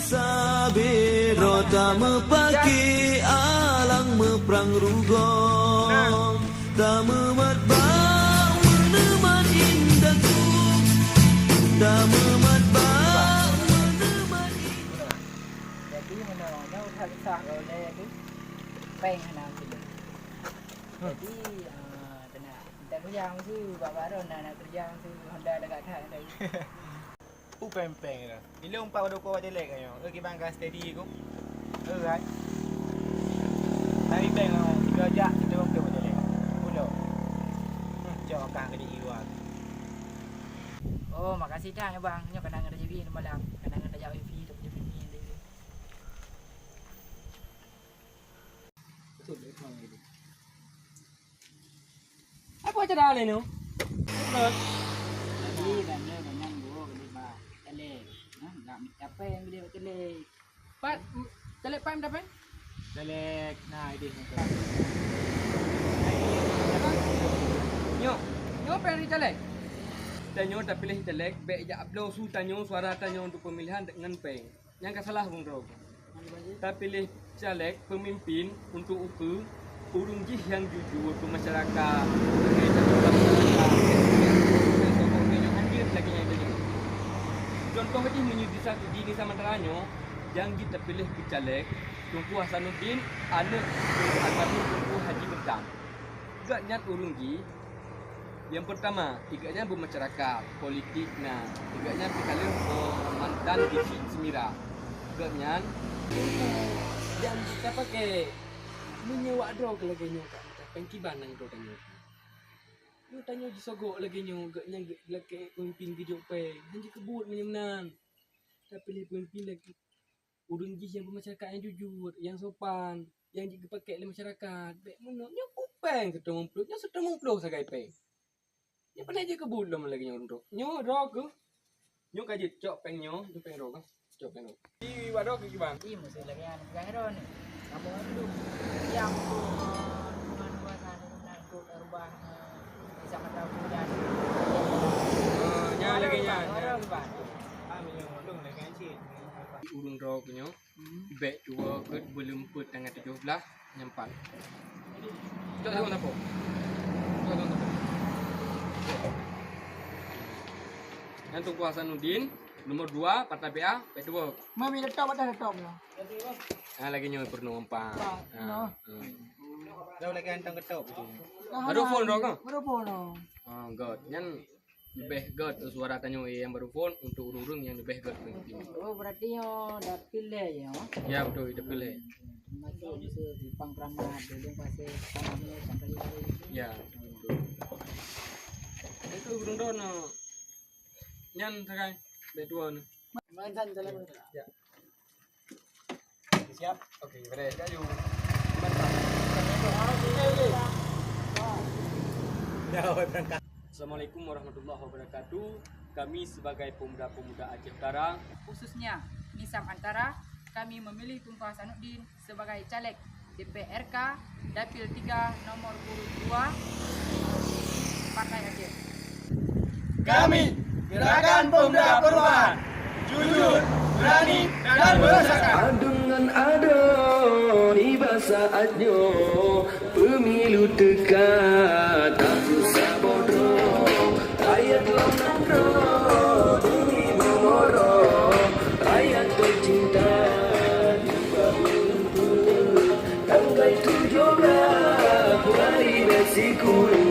Sabi rota mepaki alang meprang rugong tak mematbang meneman indahku tak mematbang meneman indah. Jadi menolaknya udah besar oleh itu pengen aku. Jadi tenang. Kita kerja tu bapak nak kerja tu Honda dekat kat tadi. Pempeng dah. Bila umpat pada kau ada leg ayo. Pergi bangga steady aku. Right. Tadi bang aku. Gajak kita orang tu ada leg. Pulau. Jauh kan ke di luar. Oh, makasih dah ya bang. Nyo kadang ada jadi malam. Kadang ada jauh wifi tu jadi ni dia. Betul dia memang gitu. Apa cara ni nu? Betul. Jadi banyak banyak gua beli bah. Telek. Enggak apa yang dia telek. Pat, telek pam dah, Pak? Leg. Nah, ini. Nyo. Nyo pilih telek. Tanyo tak pilih telek, baik je upload su tanyo suara tanyo untuk pemilihan dengan peng. Yang salah Bung Rog. Tak pilih caleg pemimpin untuk ukur urunggih yang jujur ke masyarakat. Contoh ini menyusun di Samaranyo yang kita pilih ke caleg Tunku Hasanuddin anak Tunku Haji Bentang. Gaknya urunggi yang pertama, tiganya bermasyarakat, politik nah, tiganya pikala mantan di Semira. Gaknya yang kita pakai menyewa drog lagi nyo kat pengkiban nang drog tanyo. Yo tanyo disogok lagi nyo gaknya lagi pemimpin video pe. Hanya kebut menyenan. Tak pilih pemimpin lagi. Urunggi yang bermasyarakat yang jujur, yang sopan, yang dipakai oleh masyarakat. Baik menok nyo kupeng ketemu peluk, nyo setemu peluk sagai pe. Yang pernah je kebut lama lagi nyo drog. Nyo drog ke? Nyo kaji cok peng nyo peng drog ah. Cok peng drog. Di wadok ke bang? Ini mesti lagi yang gahero ni. Kamu dulu yang tu dua sana nak ikut rubah sama tahu dan. Nya lagi nya. Orang bang. Kami yang ngomong dengan cik. Urung drog nyo. Baik dua ke berlemput tanggal 17 nyempat. Cok tengok apa? Cok tengok apa? Yang Tunku Hasanuddin, nomor 2 Partai PA, P2. Mami laptop ada laptop lah. Lagi nyo perlu ngempang. Dah lagi hantar ketok tu. Baru phone drog kan? Baru phone no. God. Yang lebih god suara tanyo yang baru phone untuk urung-urung yang lebih god pemimpin. Oh berarti yo dah pilih ya. Ya betul, itu pilih. Masuk di pangkramat dulu pasir tanamnya sampai hari. Ya, betul. Itu urung dono. Nyan sakai B2 ni. Mantan jalan. Ya. Siap. Okey, beres kayu. Assalamualaikum warahmatullahi wabarakatuh. Kami sebagai pemuda-pemuda Aceh Utara, khususnya Nisam Antara, kami memilih Tunku Hasanuddin sebagai caleg DPRK Dapil 3 nomor urut 2 Partai Aceh. Kami Gerakan Pemuda Perubahan, jujur, berani, dan berusaha. Dengan ada tiba saatnya pemilu dekat tak susah bodoh ayat lamandro demi memoro ayat tercinta juga menuntut tanggai 17 hari bersikulah